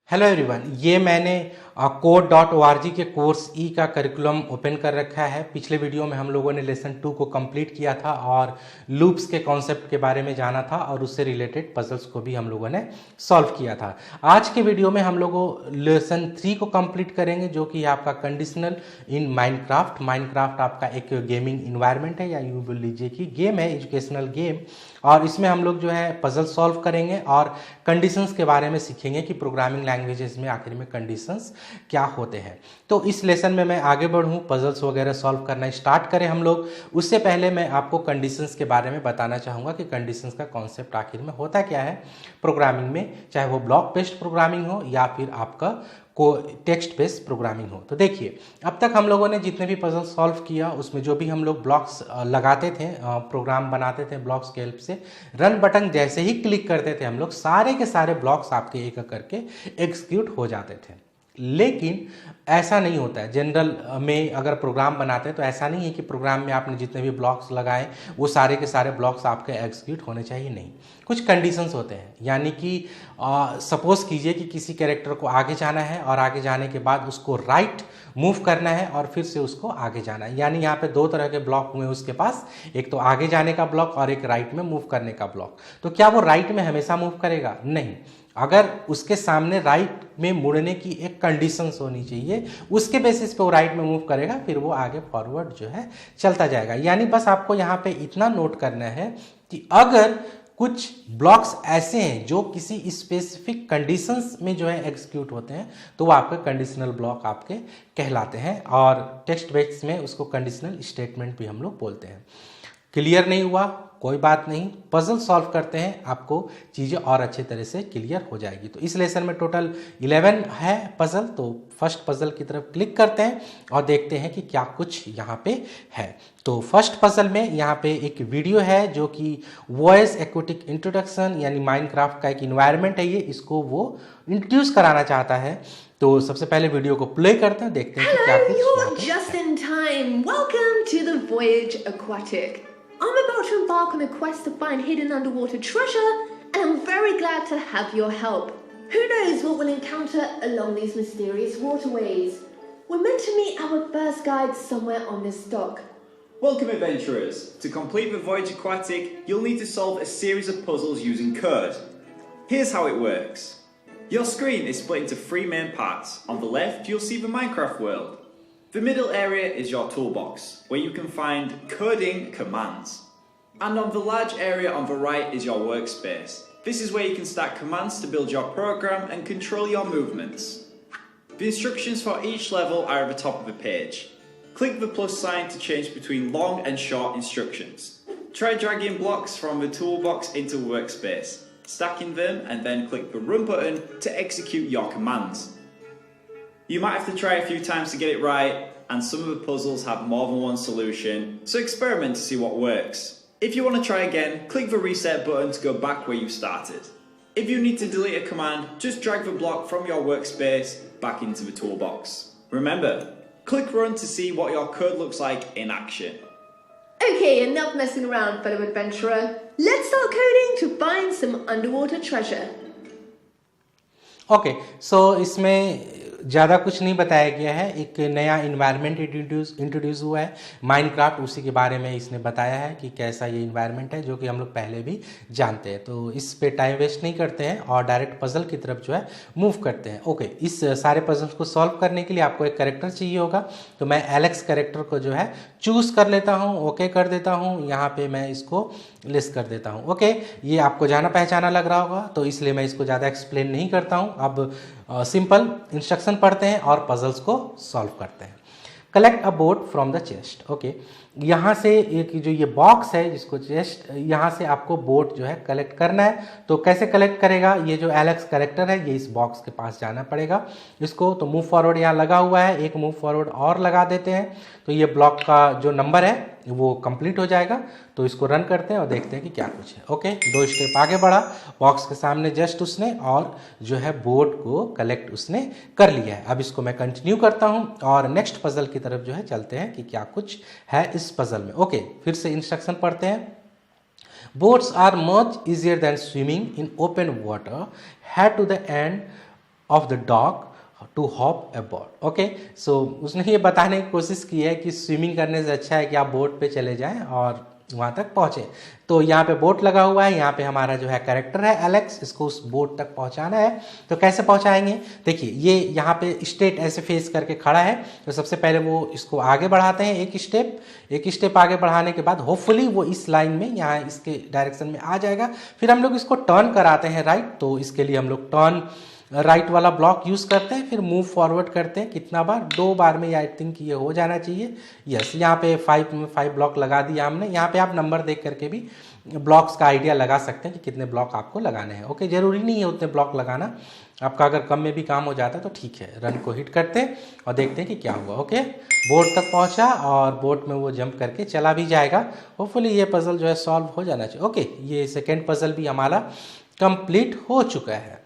Hello everyone, ये मैंने code.org के कोर्स ई का करिकुलम ओपन कर रखा है। पिछले वीडियो में हम लोगों ने लेसन 2 को कंप्लीट किया था और लूप्स के कॉन्सेप्ट के बारे में जाना था और उससे रिलेटेड पजल्स को भी हम लोगों ने सॉल्व किया था। आज के वीडियो में हम लोग लेसन 3 को कंप्लीट करेंगे, जो कि आपका कंडीशनल इन माइनक्राफ्ट। माइनक्राफ्ट आपका एक गेमिंग इन्वायरमेंट है, या यूँ बोल लीजिए कि गेम है, एजुकेशनल गेम। और इसमें हम लोग जो है पजल सॉल्व करेंगे और कंडीशंस के बारे में सीखेंगे कि प्रोग्रामिंग लैंग्वेजेस में आखिर में कंडीशंस क्या होते हैं। तो इस लेसन में मैं आगे बढ़ूं, पजल्स वगैरह सॉल्व करना स्टार्ट करें हम लोग। उससे पहले मैं आपको कंडीशंस के बारे में बताना चाहूँगा कि कंडीशंस का कॉन्सेप्ट आखिर में होता क्या है प्रोग्रामिंग में, चाहे वो ब्लॉक बेस्ड प्रोग्रामिंग हो या फिर आपका को टेक्स्ट बेस्ड प्रोग्रामिंग हो। तो देखिए, अब तक हम लोगों ने जितने भी पजल सॉल्व किया उसमें जो भी हम लोग ब्लॉक्स लगाते थे, प्रोग्राम बनाते थे ब्लॉक्स के हेल्प से, रन बटन जैसे ही क्लिक करते थे हम लोग, सारे के सारे ब्लॉक्स आपके एक करके एग्जीक्यूट हो जाते थे। लेकिन ऐसा नहीं होता है जनरल में। अगर प्रोग्राम बनाते हैं तो ऐसा नहीं है कि प्रोग्राम में आपने जितने भी ब्लॉक्स लगाए वो सारे के सारे ब्लॉक्स आपके एग्जीक्यूट होने चाहिए, नहीं। कुछ कंडीशंस होते हैं, यानी कि सपोज कीजिए कि किसी कैरेक्टर को आगे जाना है और आगे जाने के बाद उसको राइट मूव करना है और फिर से उसको आगे जाना है। यानी यहाँ पे दो तरह के ब्लॉक हुए उसके पास, एक तो आगे जाने का ब्लॉक और एक राइट में मूव करने का ब्लॉक। तो क्या वो राइट में हमेशा मूव करेगा? नहीं। अगर उसके सामने राइट में मुड़ने की एक कंडीशंस होनी चाहिए, उसके बेसिस पे वो राइट में मूव करेगा, फिर वो आगे फॉरवर्ड जो है चलता जाएगा। यानी बस आपको यहाँ पे इतना नोट करना है कि अगर कुछ ब्लॉक्स ऐसे हैं जो किसी स्पेसिफिक कंडीशंस में जो है एग्जीक्यूट होते हैं, तो वो आपके कंडीशनल ब्लॉक आपके कहलाते हैं, और टेक्स्ट बेस में उसको कंडीशनल स्टेटमेंट भी हम लोग बोलते हैं। क्लियर नहीं हुआ? कोई बात नहीं, पजल सॉल्व करते हैं, आपको चीज़ें और अच्छे तरह से क्लियर हो जाएगी। तो इस लेसन में टोटल 11 है पजल। तो फर्स्ट पजल की तरफ क्लिक करते हैं और देखते हैं कि क्या कुछ यहाँ पे है। तो फर्स्ट पजल में यहाँ पे एक वीडियो है जो कि वॉइस एक्वेटिक इंट्रोडक्शन, यानी माइनक्राफ्ट का एक इन्वायरमेंट है ये, इसको वो इंट्रोड्यूस कराना चाहता है। तो सबसे पहले वीडियो को प्ले करते हैं, देखते हैं कि क्या कुछ यहाँ पे है। Just in time. Welcome to the Voyage Aquatic. I'm about to embark on a quest to find hidden underwater treasure, and I'm very glad to have your help. Who knows what we'll encounter along these mysterious waterways? We're meant to meet our first guide somewhere on this dock. Welcome, adventurers. To complete the Voyage Aquatic, you'll need to solve a series of puzzles using Curd. Here's how it works. Your screen is split into 3 main parts. On the left, you'll see the Minecraft world. The middle area is your toolbox, where you can find coding commands. And on the large area on the right is your workspace. This is where you can start commands to build your program and control your movements. The instructions for each level are at the top of the page. Click the plus sign to change between long and short instructions. Try dragging blocks from the toolbox into the workspace, stacking them, and then click the run button to execute your commands. You might have to try a few times to get it right, and some of the puzzles have more than one solution, so experiment to see what works. If you want to try again, click the reset button to go back where you started. If you need to delete a command, just drag the block from your workspace back into the toolbox. Remember, click run to see what your code looks like in action. Okay, enough messing around, fellow adventurer. Let's start coding to find some underwater treasure. Okay, so इसमें ज़्यादा कुछ नहीं बताया गया है। एक नया environment introduce हुआ है माइनक्राफ्ट, उसी के बारे में इसने बताया है कि कैसा ये इन्वायरमेंट है, जो कि हम लोग पहले भी जानते हैं। तो इस पे टाइम वेस्ट नहीं करते हैं और डायरेक्ट पजल की तरफ जो है मूव करते हैं। ओके, इस सारे पजल्स को सॉल्व करने के लिए आपको एक कैरेक्टर चाहिए होगा। तो मैं एलेक्स कैरेक्टर को जो है चूज़ कर लेता हूँ, ओके कर देता हूँ। यहाँ पे मैं इसको लिस्ट कर देता हूँ। ओके, ये आपको जाना पहचाना लग रहा होगा, तो इसलिए मैं इसको ज़्यादा एक्सप्लेन नहीं करता हूँ। अब सिंपल इंस्ट्रक्शन पढ़ते हैं और पजल्स को सॉल्व करते हैं। Collect a boat from the chest. Okay, यहाँ से एक जो ये बॉक्स है जिसको चेस्ट, यहाँ से आपको बोट जो है कलेक्ट करना है। तो कैसे कलेक्ट करेगा? ये जो एलेक्स कैरेक्टर है, ये इस बॉक्स के पास जाना पड़ेगा इसको। तो मूव फॉरवर्ड यहाँ लगा हुआ है, एक मूव फॉरवर्ड और लगा देते हैं, तो ये ब्लॉक का जो नंबर है वो कंप्लीट हो जाएगा। तो इसको रन करते हैं और देखते हैं कि क्या कुछ है। ओके, 2 स्टेप आगे बढ़ा, बॉक्स के सामने जस्ट उसने और जो है बोट को कलेक्ट उसने कर लिया है। अब इसको मैं कंटिन्यू करता हूँ और नेक्स्ट पजल की तरफ जो है चलते हैं कि क्या कुछ है इस पजल में। ओके, फिर से इंस्ट्रक्शन पढ़ते हैं। Boats are much easier than swimming in open water. Head to the end of the dock to hop aboard. Okay, so उसने ये बताने की कोशिश की है कि स्विमिंग करने से अच्छा है कि आप बोट पे चले जाएं और वहाँ तक पहुँचे। तो यहाँ पे बोट लगा हुआ है, यहाँ पे हमारा जो है कैरेक्टर है एलेक्स, इसको उस बोट तक पहुँचाना है। तो कैसे पहुँचाएंगे, देखिए ये यहाँ पे स्टेट ऐसे फेस करके खड़ा है। तो सबसे पहले वो इसको आगे बढ़ाते हैं एक स्टेप आगे बढ़ाने के बाद होपफुली वो इस लाइन में यहाँ इसके डायरेक्शन में आ जाएगा। फिर हम लोग इसको टर्न कराते हैं राइट, तो इसके लिए हम लोग टर्न राइट वाला ब्लॉक यूज़ करते हैं। फिर मूव फॉरवर्ड करते हैं, कितना बार, 2 बार में आई थिंक ये हो जाना चाहिए। यस, यहाँ पे 5 ब्लॉक लगा दिया हमने। यहाँ पे आप नंबर देख करके भी ब्लॉक्स का आइडिया लगा सकते हैं कि कितने ब्लॉक आपको लगाने हैं। ओके, जरूरी नहीं है उतने ब्लॉक लगाना, आपका अगर कम में भी काम हो जाता है तो ठीक है। रन को हिट करते हैं और देखते हैं कि क्या हुआ। ओके, बोट तक पहुंचा और बोट में वो जंप करके चला भी जाएगा। होपफुली ये पजल जो है सॉल्व हो जाना चाहिए। ओके, ये सेकेंड पजल भी हमारा कंप्लीट हो चुका है।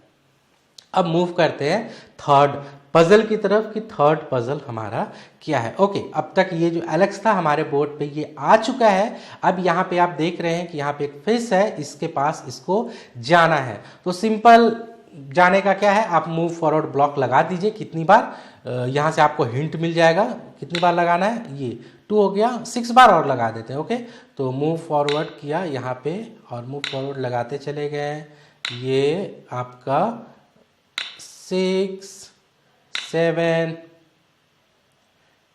अब मूव करते हैं थर्ड पजल की तरफ कि थर्ड पजल हमारा क्या है। ओके, अब तक ये जो एलेक्स था हमारे बोर्ड पे ये आ चुका है। अब यहाँ पे आप देख रहे हैं कि यहाँ पे एक फिश है, इसके पास इसको जाना है। तो सिंपल जाने का क्या है, आप मूव फॉरवर्ड ब्लॉक लगा दीजिए कितनी बार, यहाँ से आपको हिंट मिल जाएगा कितनी बार लगाना है। ये 2 हो गया, 6 बार और लगा देते हैं। ओके, तो मूव फॉरवर्ड किया यहाँ पे और मूव फॉरवर्ड लगाते चले गए। ये आपका 6, 7,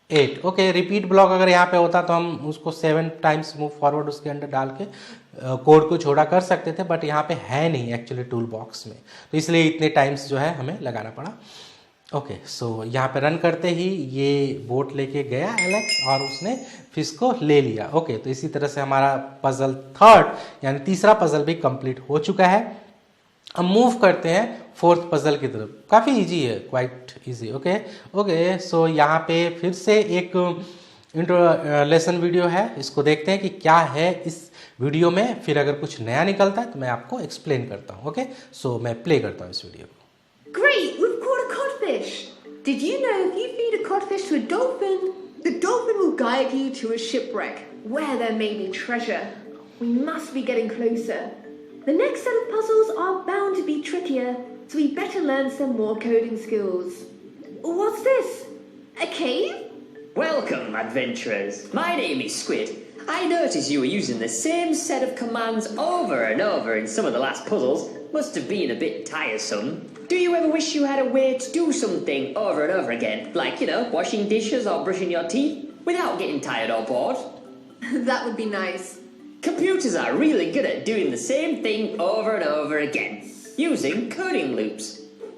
8। ओके, रिपीट ब्लॉक अगर यहाँ पे होता तो हम उसको 7 टाइम्स मूव फॉरवर्ड उसके अंदर डाल के कोड को छोड़ा कर सकते थे, बट यहाँ पे है नहीं एक्चुअली टूल बॉक्स में, तो इसलिए इतने टाइम्स जो है हमें लगाना पड़ा। ओके, सो यहाँ पे रन करते ही ये बोट लेके गया एलेक्स और उसने फिश को ले लिया। ओके, तो इसी तरह से हमारा पजल थर्ड यानी तीसरा पजल भी कंप्लीट हो चुका है। अब मूव करते हैं फोर्थ पजल की तरफ। काफ़ी इजी है, क्वाइट इजी। ओके, सो यहाँ पे फिर से एक इंट्रो लेसन वीडियो है, इसको देखते हैं कि क्या है इस वीडियो में। फिर अगर कुछ नया निकलता है तो मैं आपको एक्सप्लेन करता हूँ। ओके, सो मैं प्ले करता हूँ इस वीडियो को। Great, we've caught a codfish. Did you know if you feed a codfish to a dolphin, the dolphin will guide you to a shipwreck where there may be treasure? We must be getting closer. The next set of puzzles are bound to be trickier, so we better learn some more coding skills. What's this? A cave? Welcome, adventurers. My name is Squid. I noticed you were using the same set of commands over and over in some of the last puzzles. Must have been a bit tiresome. Do you ever wish you had a way to do something over and over again? Like, washing dishes or brushing your teeth without getting tired or bored? That would be nice. Computers are really good at doing the same thing over and over again, using coding loops.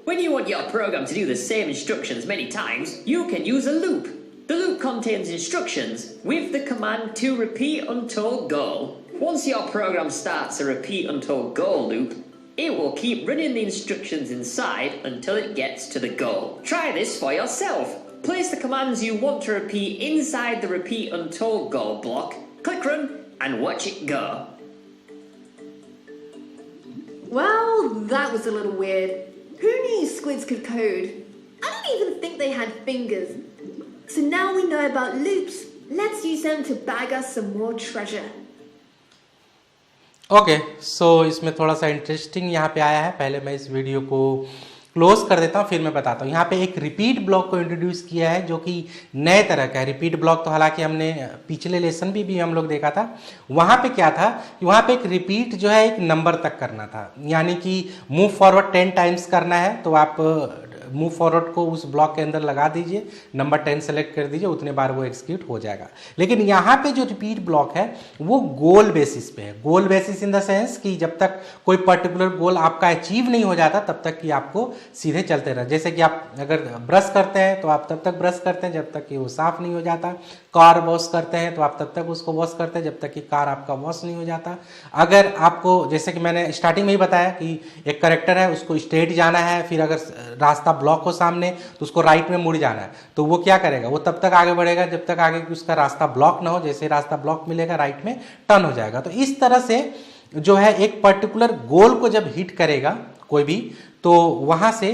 When you want your program to do the same instructions many times, you can use a loop. The loop contains instructions with the command to repeat until goal. Once your program starts a repeat until goal loop, it will keep running the instructions inside until it gets to the goal. Try this for yourself. Place the commands you want to repeat inside the repeat until goal block, click run, and watch it go. Well, that was a little weird. Who knew squids could code? I didn't even think they had fingers. So now we know about loops. Let's use them to bag us some more treasure. Okay, so इसमें थोड़ा सा interesting यहाँ पे आया है। पहले मैं इस वीडियो को क्लोज कर देता हूँ, फिर मैं बताता हूँ। यहाँ पे एक रिपीट ब्लॉक को इंट्रोड्यूस किया है जो कि नए तरह का है। रिपीट ब्लॉक तो हालांकि हमने पिछले लेसन भी हम लोग देखा था। वहाँ पे क्या था कि वहाँ पे एक रिपीट जो है एक नंबर तक करना था, यानी कि मूव फॉरवर्ड 10 टाइम्स करना है तो आप मूव फॉरवर्ड को उस ब्लॉक के अंदर लगा दीजिए, नंबर 10 सेलेक्ट कर दीजिए, उतने बार वो एग्जीक्यूट हो जाएगा। लेकिन यहाँ पे जो रिपीट ब्लॉक है वो गोल बेसिस पे है। गोल बेसिस इन द सेंस कि जब तक कोई पर्टिकुलर गोल आपका अचीव नहीं हो जाता तब तक कि आपको सीधे चलते रहे। जैसे कि आप अगर ब्रश करते हैं तो आप तब तक ब्रश करते हैं जब तक कि वो साफ नहीं हो जाता। कार वॉश करते हैं तो आप तब तक उसको वॉश करते हैं जब तक कि कार आपका वॉश नहीं हो जाता। अगर आपको, जैसे कि मैंने स्टार्टिंग में ही बताया कि एक करेक्टर है, उसको स्ट्रेट जाना है, फिर अगर रास्ता ब्लॉक हो सामने तो उसको राइट में मुड़ जाना है, तो वो क्या करेगा, वो तब तक आगे बढ़ेगा जब तक आगे उसका रास्ता ब्लॉक ना हो। जैसे रास्ता ब्लॉक मिलेगा राइट में टर्न हो जाएगा। तो इस तरह से जो है एक पर्टिकुलर गोल को जब हिट करेगा कोई भी, तो वहां से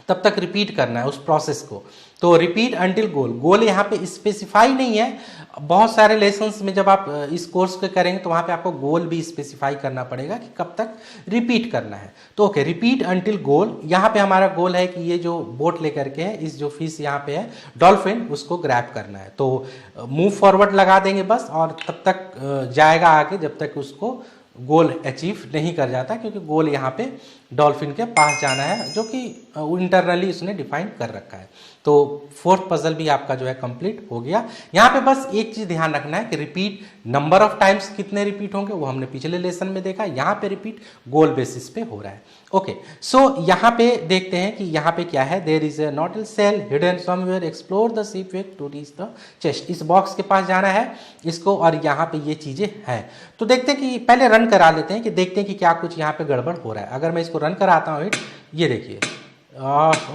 तब तक रिपीट करना है उस प्रोसेस को। तो रिपीट अंटिल गोल, गोल यहाँ पे स्पेसिफाई नहीं है। बहुत सारे लेसन्स में जब आप इस कोर्स को करेंगे तो वहाँ पे आपको गोल भी स्पेसिफाई करना पड़ेगा कि कब तक रिपीट करना है। तो ओके, रिपीट अंटिल गोल। यहाँ पे हमारा गोल है कि ये जो बोट लेकर के है, इस जो फिश यहाँ पे है डॉल्फिन, उसको ग्रैब करना है। तो मूव फॉरवर्ड लगा देंगे बस, और तब तक जाएगा आगे जब तक उसको गोल अचीव नहीं कर जाता, क्योंकि गोल यहाँ पे डॉल्फिन के पास जाना है, जो कि इंटरनली उसने डिफाइन कर रखा है। तो फोर्थ पजल भी आपका जो है कंप्लीट हो गया। यहाँ पे बस एक चीज ध्यान रखना है कि रिपीट नंबर ऑफ टाइम्स कितने रिपीट होंगे वो हमने पिछले लेसन में देखा, यहाँ पे रिपीट गोल बेसिस पे हो रहा है। ओके, सो यहाँ पे देखते हैं कि यहाँ पे क्या है। There is a nautical shell hidden somewhere, explore the shipwreck to reach the chest. इस बॉक्स के पास जाना है इसको, और यहाँ पे ये चीजें हैं। तो देखते हैं कि पहले रन करा लेते हैं कि देखते हैं कि क्या कुछ यहाँ पे गड़बड़ हो रहा है। अगर मैं इसको रन कराता हूँ, ये देखिए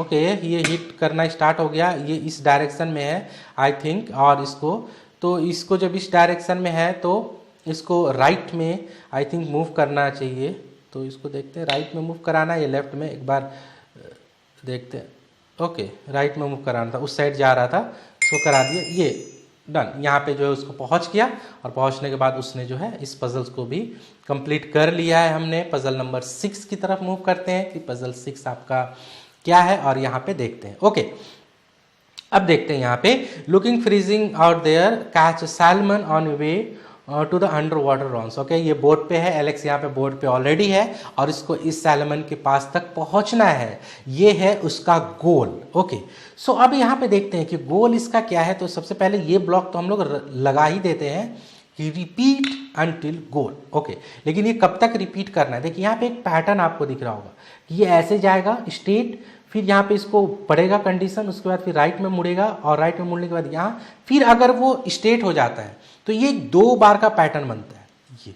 ओके, ये हिट करना स्टार्ट हो गया। ये इस डायरेक्शन में है आई थिंक, और इसको जब इस डायरेक्शन में है तो इसको राइट में आई थिंक मूव करना चाहिए। तो इसको देखते हैं, राइट में मूव कराना है, ये लेफ्ट में, एक बार देखते हैं। ओके, राइट में मूव कराना था, उस साइड जा रहा था, इसको करा दिया, ये डन। यहाँ पे जो है उसको पहुँच गया, और पहुँचने के बाद उसने जो है इस पजल्स को भी कंप्लीट कर लिया है हमने। पजल नंबर 6 की तरफ मूव करते हैं कि पजल 6 आपका क्या है, और यहाँ पे देखते हैं। ओके, अब देखते हैं यहाँ पे looking freezing out there, catch salmon on way to the under water ruins. Okay, ये बोर्ड पे है, एलेक्स यहाँ पे बोर्ड पे ऑलरेडी है, और इसको इस सैल्मन के पास तक पहुंचना है, ये है उसका गोल। ओके, सो अब यहाँ पे देखते हैं कि गोल इसका क्या है। तो सबसे पहले ये ब्लॉक तो हम लोग लगा ही देते हैं कि रिपीट अंटिल गोल। ओके, लेकिन ये कब तक रिपीट करना है। देखिए यहाँ पे एक पैटर्न आपको दिख रहा होगा कि ये ऐसे जाएगा स्ट्रेट, फिर यहाँ पे इसको पड़ेगा कंडीशन, उसके बाद फिर राइट में मुड़ेगा, और राइट में मुड़ने के बाद यहाँ, फिर अगर वो स्ट्रेट हो जाता है तो ये 2 बार का पैटर्न बनता है। ये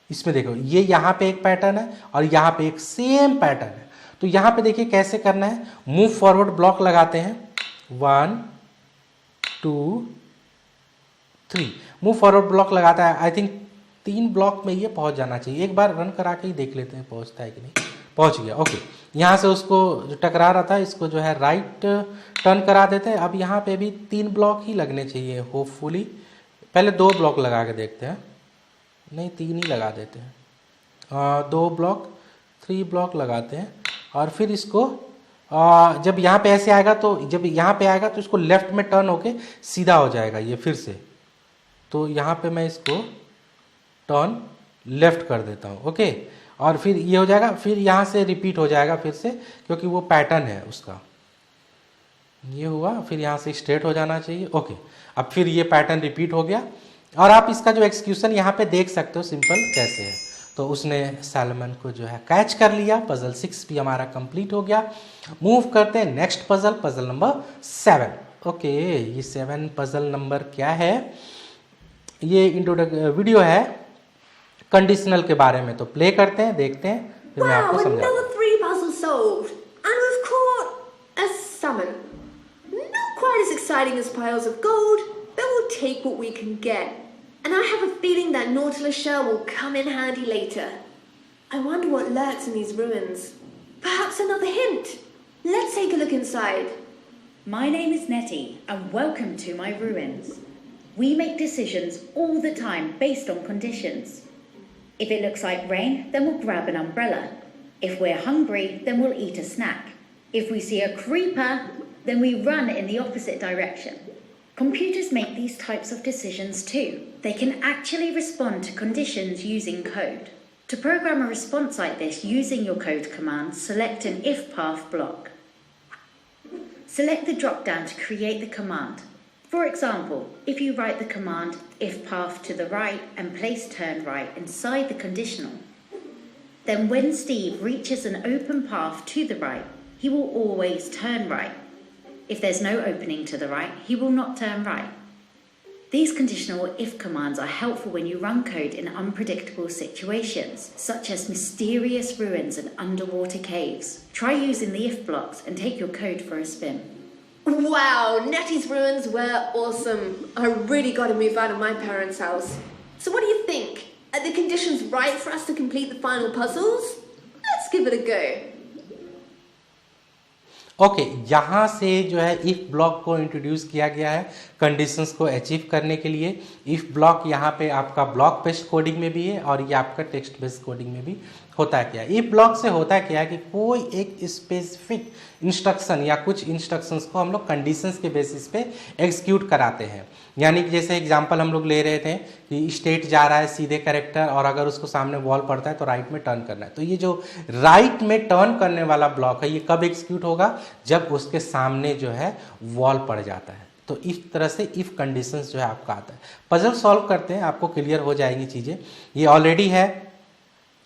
इसमें देखो, ये यहाँ पे एक पैटर्न है और यहाँ पे एक सेम पैटर्न है। तो यहाँ पे देखिए कैसे करना है। मूव फॉरवर्ड ब्लॉक लगाते हैं, 1 2 3, मूव फॉरवर्ड ब्लॉक लगाता है। आई थिंक 3 ब्लॉक में ये पहुंच जाना चाहिए। एक बार रन करा के ही देख लेते हैं पहुंचता है कि नहीं। पहुंच गया। ओके, यहाँ से उसको जो टकरा रहा था इसको जो है राइट टर्न करा देते हैं। अब यहाँ पे भी 3 ब्लॉक ही लगने चाहिए होपफुली। पहले 2 ब्लॉक लगा के देखते हैं, नहीं 3 ही लगा देते हैं। 2 ब्लॉक 3 ब्लॉक लगाते हैं, और फिर इसको जब यहाँ पे ऐसे आएगा, तो जब यहाँ पे आएगा तो इसको लेफ्ट में टर्न होके सीधा हो जाएगा ये फिर से। तो यहाँ पे मैं इसको टर्न लेफ्ट कर देता हूँ। ओके, और फिर ये हो जाएगा, फिर यहाँ से रिपीट हो जाएगा फिर से, क्योंकि वो पैटर्न है उसका। ये हुआ, फिर यहाँ से स्ट्रेट हो जाना चाहिए। ओके, अब फिर ये पैटर्न रिपीट हो गया, और आप इसका जो एक्सक्यूशन यहाँ पे देख सकते हो सिंपल कैसे है। तो उसने सैल्मन को जो है कैच कर लिया। पजल 6 भी हमारा कंप्लीट हो गया। मूव करते हैं next puzzle, puzzle number 7। Okay, ये 7 पजल नंबर क्या है, ये वीडियो है कंडीशनल के बारे में। तो प्ले करते हैं, देखते हैं, फिर मैं आपको समझाता हूं। Another 3 puzzles solved, and we've caught a salmon. Not quite as exciting as piles of gold, but we'll take what we can get. And I have a feeling that Nautilus shell will come in handy later. I wonder what lurks in these ruins. Perhaps another hint. Let's take a look inside. My name is Nettie, and welcome to my ruins. We make decisions all the time based on conditions. If it looks like rain, then we'll grab an umbrella. If we're hungry, then we'll eat a snack. If we see a creeper, then we run in the opposite direction. Computers make these types of decisions too. They can actually respond to conditions using code. To program a response like this using your code command, select an if path block. Select the drop-down to create the command. For example, if you write the command if path to the right and place turn right inside the conditional, then when Steve reaches an open path to the right, he will always turn right. If there's no opening to the right, he will not turn right. These conditional if commands are helpful when you run code in unpredictable situations, such as mysterious ruins and underwater caves. Try using the if blocks and take your code for a spin. Wow, Nettie's ruins were awesome. I really got to move out of my parents' house. So what do you think? Are the conditions right for us to complete the final puzzles? Let's give it a go. Okay, यहाँ से जो है if block को introduce किया गया है conditions को achieve करने के लिए। इफ ब्लॉक यहाँ पे आपका ब्लॉक बेस्ड कोडिंग में भी है और ये आपका टेक्स्ट बेस्ड कोडिंग में भी होता है। क्या इफ ब्लॉक से होता है क्या है कि कोई एक स्पेसिफिक इंस्ट्रक्शन या कुछ इंस्ट्रक्शंस को हम लोग कंडीशंस के बेसिस पे एग्जीक्यूट कराते हैं। यानी कि जैसे एग्जांपल हम लोग ले रहे थे कि स्टेट जा रहा है सीधे कैरेक्टर और अगर उसको सामने वॉल पड़ता है तो राइट में टर्न करना है। तो ये जो राइट में टर्न करने वाला ब्लॉक है ये कब एग्जीक्यूट होगा, जब उसके सामने जो है वॉल पड़ जाता है। तो इस तरह से इफ कंडीशंस जो है आपका आता है। पजल सॉल्व करते हैं, आपको क्लियर हो जाएंगी चीज़ें। ये ऑलरेडी है,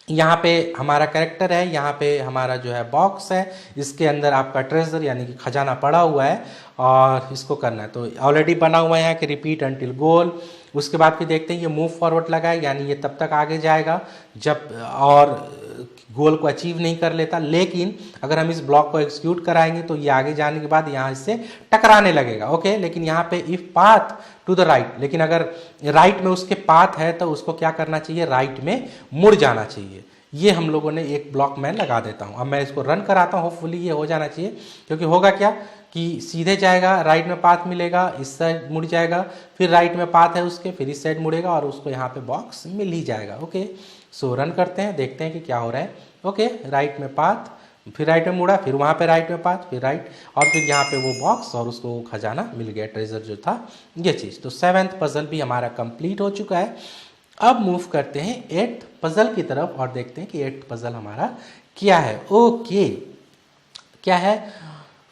यहाँ पे हमारा कैरेक्टर है, यहाँ पे हमारा जो है बॉक्स है, इसके अंदर आपका ट्रेजर यानी कि खजाना पड़ा हुआ है और इसको करना है। तो ऑलरेडी बना हुआ है कि रिपीट अंटिल गोल। उसके बाद फिर देखते हैं ये मूव फॉरवर्ड लगा है, यानी ये तब तक आगे जाएगा जब और गोल को अचीव नहीं कर लेता। लेकिन अगर हम इस ब्लॉक को एग्जीक्यूट कराएंगे तो ये आगे जाने के बाद यहाँ इससे टकराने लगेगा। ओके, लेकिन यहाँ पे if path to the right, लेकिन अगर राइट में उसके पाथ है तो उसको क्या करना चाहिए, राइट में मुड़ जाना चाहिए। ये हम लोगों ने एक ब्लॉक मैं लगा देता हूँ। अब मैं इसको रन कराता हूँ, होपफुली ये हो जाना चाहिए, क्योंकि होगा क्या कि सीधे जाएगा, राइट में पाथ मिलेगा, इस साइड मुड़ जाएगा, फिर राइट में पाथ है उसके, फिर इस साइड मुड़ेगा और उसको यहाँ पे बॉक्स मिल ही जाएगा। ओके, सो रन करते हैं, देखते हैं कि क्या हो रहा है। ओके, राइट में पाथ, फिर राइट में मुड़ा, फिर वहाँ पे राइट में पाथ, फिर राइट, और फिर यहाँ पे वो बॉक्स और उसको वो खजाना मिल गया, ट्रेजर जो था ये चीज़। तो 7th पजल भी हमारा कंप्लीट हो चुका है। अब मूव करते हैं 8th पजल की तरफ और देखते हैं कि 8th पजल हमारा क्या है। ओके, क्या है,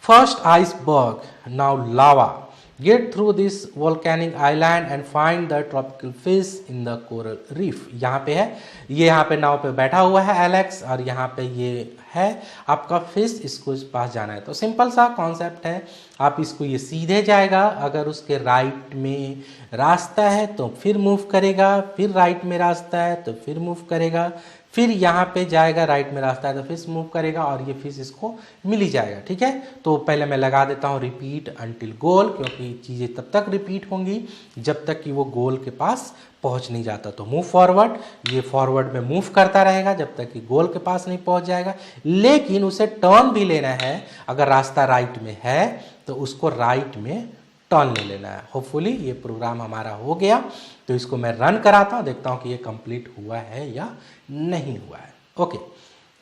first iceberg, now lava, get through this volcanic island and find the tropical fish in the coral reef। यहाँ पे है, ये यहाँ पे नाव पे बैठा हुआ है एलेक्स और यहाँ पे ये है आपका फिश, इसको इस पास जाना है। तो सिंपल सा कॉन्सेप्ट है, आप इसको ये सीधे जाएगा, अगर उसके राइट में रास्ता है तो फिर मूव करेगा, फिर राइट में रास्ता है तो फिर मूव करेगा, फिर यहाँ पे जाएगा, राइट में रास्ता है तो फिश मूव करेगा और ये फिश इसको मिल ही जाएगा। ठीक है, तो पहले मैं लगा देता हूँ रिपीट अंटिल गोल, क्योंकि चीज़ें तब तक रिपीट होंगी जब तक कि वो गोल के पास पहुँच नहीं जाता। तो मूव फॉरवर्ड, ये फॉरवर्ड में मूव करता रहेगा जब तक कि गोल के पास नहीं पहुँच जाएगा, लेकिन उसे टर्न भी लेना है। अगर रास्ता राइट में है तो उसको राइट में टर्न ले लेना है। होपफुली ये प्रोग्राम हमारा हो गया। तो इसको मैं रन कराता हूँ, देखता हूँ कि ये कंप्लीट हुआ है या नहीं हुआ है। ओके,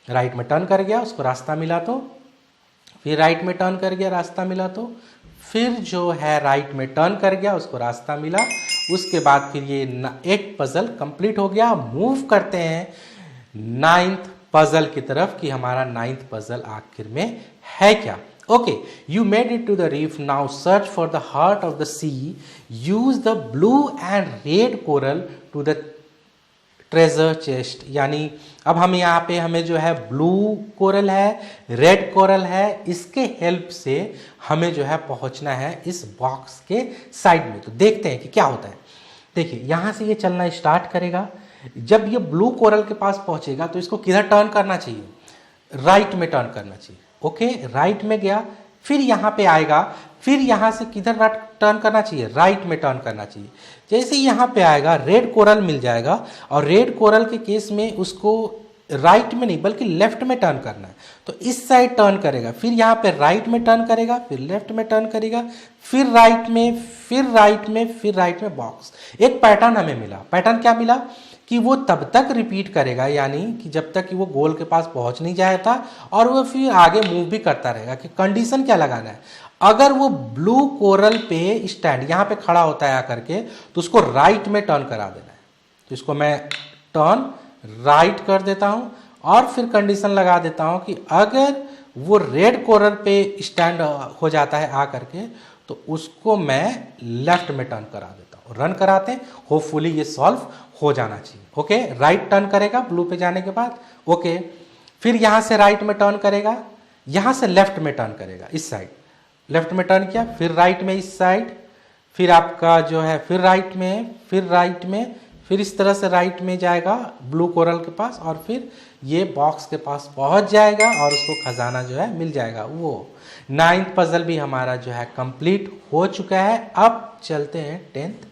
राइट में टर्न कर गया, उसको रास्ता मिला, तो फिर राइट में टर्न कर गया, रास्ता मिला, तो फिर जो है राइट में टर्न कर गया, उसको रास्ता मिला। उसके बाद फिर ये 8th पजल कंप्लीट हो गया। मूव करते हैं 9th पजल की तरफ कि हमारा 9th पजल आखिर में है क्या। Okay, you made it to the reef. Now search for the heart of the sea. Use the blue and red coral to the treasure chest। यानी अब हम यहाँ पे हमें जो है ब्लू कोरल है, रेड कोरल है, इसके हेल्प से हमें जो है पहुँचना है इस बॉक्स के साइड में। तो देखते हैं कि क्या होता है। देखिए, यहाँ से ये चलना स्टार्ट करेगा। जब ये ब्लू कोरल के पास पहुँचेगा तो इसको किधर टर्न करना चाहिए, राइट में टर्न करना चाहिए। ओके, राइट में गया, फिर यहाँ पे आएगा, फिर यहाँ से किधर टर्न करना चाहिए, राइट में टर्न करना चाहिए। जैसे ही यहाँ पे आएगा रेड कोरल मिल जाएगा और रेड कोरल के केस में उसको राइट में नहीं बल्कि लेफ्ट में टर्न करना है। तो इस साइड टर्न करेगा, फिर यहाँ पे राइट में टर्न करेगा, फिर लेफ्ट में टर्न करेगा, फिर राइट में, फिर राइट में, फिर राइट में बॉक्स। एक पैटर्न हमें मिला। पैटर्न क्या मिला कि वो तब तक रिपीट करेगा, यानी कि जब तक कि वो गोल के पास पहुंच नहीं जाता, और वो फिर आगे मूव भी करता रहेगा। कि कंडीशन क्या लगाना है, अगर वो ब्लू कोरल पे स्टैंड यहाँ पे खड़ा होता है आकर के तो उसको राइट में टर्न करा देना है। तो इसको मैं टर्न राइट कर देता हूँ और फिर कंडीशन लगा देता हूँ कि अगर वो रेड कोरल पे स्टैंड हो जाता है आकर के तो उसको मैं लेफ्ट में टर्न करा देता हूँ। रन कराते हैं, होपफुली ये सॉल्व हो जाना चाहिए। ओके, राइट टर्न करेगा ब्लू पे जाने के बाद। ओके, फिर यहाँ से राइट में टर्न करेगा, यहाँ से लेफ्ट में टर्न करेगा, इस साइड लेफ्ट में टर्न किया, फिर राइट में इस साइड, फिर आपका जो है फिर राइट में, फिर राइट में, फिर इस तरह से राइट में जाएगा ब्लू कोरल के पास और फिर ये बॉक्स के पास पहुंच जाएगा और उसको खजाना जो है मिल जाएगा। वो 9th पजल भी हमारा जो है कंप्लीट हो चुका है। अब चलते हैं 10th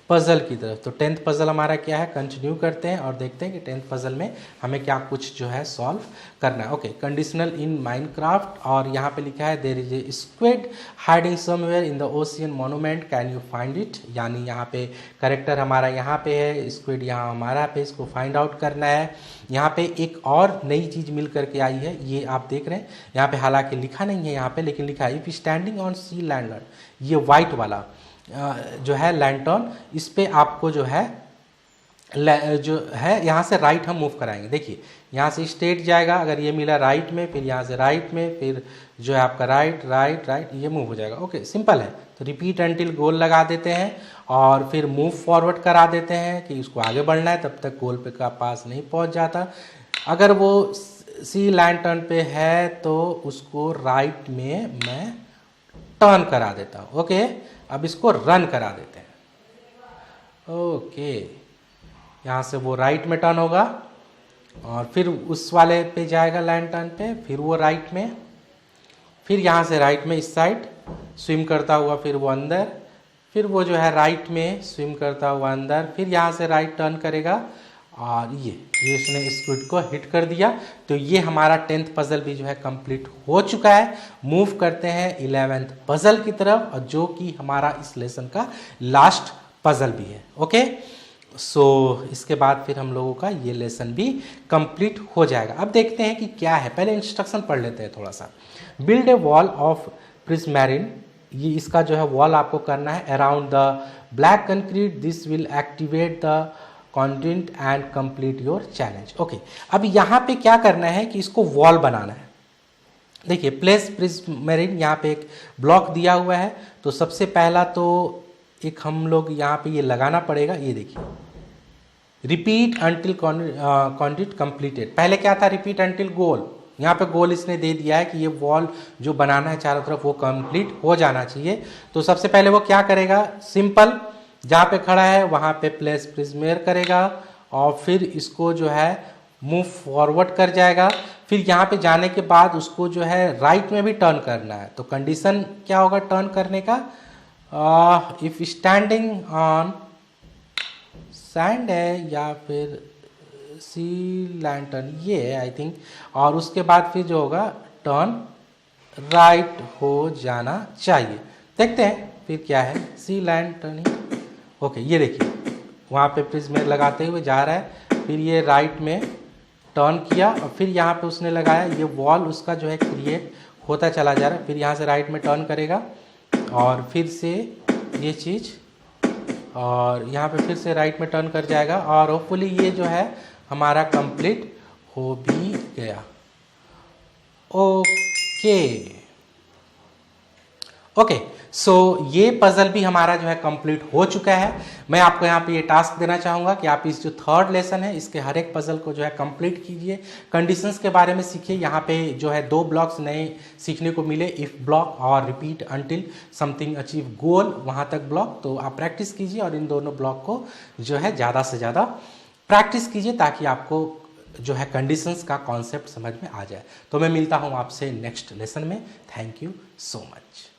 पजल की तरफ। तो 10th पजल हमारा क्या है, कंटिन्यू करते हैं और देखते हैं कि 10th पजल में हमें क्या कुछ जो है सॉल्व करना है। ओके, कंडीशनल इन माइनक्राफ्ट, और यहाँ पे लिखा है there is a squid hiding somewhere in the ocean monument, can you find it. यानी यहाँ पे करेक्टर हमारा यहाँ पे है, स्क्विड यहाँ हमारा पे, इसको फाइंड आउट करना है। यहाँ पे एक और नई चीज़ मिल करके आई है, ये आप देख रहे हैं, यहाँ पे हालांकि लिखा नहीं है यहाँ पे, लेकिन लिखा है इफ स्टैंडिंग ऑन सी लैंडर्न, ये वाइट वाला जो है लैंटर्न, इस पे आपको जो है यहाँ से राइट हम मूव कराएंगे। देखिए यहाँ से स्ट्रेट जाएगा, अगर ये मिला राइट में, फिर यहाँ से राइट में, फिर जो है आपका राइट राइट राइट, ये मूव हो जाएगा। ओके, सिंपल है। तो रिपीट अंटिल गोल लगा देते हैं और फिर मूव फॉरवर्ड करा देते हैं कि उसको आगे बढ़ना है, तब तक गोल पे का पास नहीं पहुँच जाता। अगर वो सी लैंटर्न पे है तो उसको राइट में मैं टर्न करा देता हूँ। ओके, अब इसको रन करा देते हैं। ओके, यहाँ से वो राइट में टर्न होगा और फिर उस वाले पे जाएगा लैंटर्न पे, फिर वो राइट में, फिर यहाँ से राइट में इस साइड स्विम करता हुआ फिर वो अंदर, फिर वो जो है राइट में स्विम करता हुआ अंदर, फिर यहाँ से राइट टर्न करेगा और ये उसने स्क्विड को हिट कर दिया। तो ये हमारा 10th पजल भी जो है कंप्लीट हो चुका है। मूव करते हैं 11th पजल की तरफ, और जो कि हमारा इस लेसन का लास्ट पजल भी है। ओके, सो इसके बाद फिर हम लोगों का ये लेसन भी कंप्लीट हो जाएगा। अब देखते हैं कि क्या है, पहले इंस्ट्रक्शन पढ़ लेते हैं थोड़ा सा। बिल्ड ए वॉल ऑफ प्रिज्मेरिन, ये इसका जो है वॉल आपको करना है around the black concrete, this will activate the content and complete your challenge. Okay, अब यहाँ पे क्या करना है कि इसको वॉल बनाना है। देखिए प्लेस प्रिज्मेरिन, यहाँ पे एक ब्लॉक दिया हुआ है, तो सबसे पहला तो एक हम लोग यहाँ पे ये लगाना पड़ेगा। ये देखिए रिपीट अंटिल कंटेंट कंप्लीटेड, पहले क्या था रिपीट अंटिल गोल, यहाँ पे गोल इसने दे दिया है कि ये वॉल जो बनाना है चारों तरफ वो कंप्लीट हो जाना चाहिए। तो सबसे पहले वो क्या करेगा, सिंपल जहाँ पे खड़ा है वहाँ पे प्लेस प्रिज्मेर करेगा और फिर इसको जो है मूव फॉरवर्ड कर जाएगा। फिर यहाँ पे जाने के बाद उसको जो है राइट में भी टर्न करना है। तो कंडीशन क्या होगा टर्न करने का, इफ स्टैंडिंग ऑन सैंड है या फिर सी लैंटर्न, ये है आई थिंक, और उसके बाद फिर जो होगा टर्न राइट हो जाना चाहिए। देखते हैं फिर क्या है, सी लैंटर्न ही। ओके, ये देखिए वहाँ पे प्रिज्मेर लगाते हुए जा रहा है, फिर ये राइट में टर्न किया और फिर यहाँ पे उसने लगाया, ये वॉल उसका जो है क्रिएट होता चला जा रहा है। फिर यहाँ से राइट में टर्न करेगा और फिर से ये चीज़, और यहाँ पे फिर से राइट में टर्न कर जाएगा और होपफुली ये जो है हमारा कंप्लीट हो भी गया। ओके, सो ये पजल भी हमारा जो है कंप्लीट हो चुका है। मैं आपको यहाँ पे ये टास्क देना चाहूँगा कि आप इस जो 3rd लेसन है इसके हर एक पजल को जो है कंप्लीट कीजिए, कंडीशंस के बारे में सीखिए। यहाँ पे जो है 2 ब्लॉक्स नए सीखने को मिले, इफ ब्लॉक और रिपीट अंटिल समथिंग अचीव गोल, वहाँ तक ब्लॉक। तो आप प्रैक्टिस कीजिए और इन दोनों ब्लॉक को जो है ज़्यादा से ज़्यादा प्रैक्टिस कीजिए ताकि आपको जो है कंडीशंस का कॉन्सेप्ट समझ में आ जाए। तो मैं मिलता हूँ आपसे नेक्स्ट लेसन में। Thank you so much.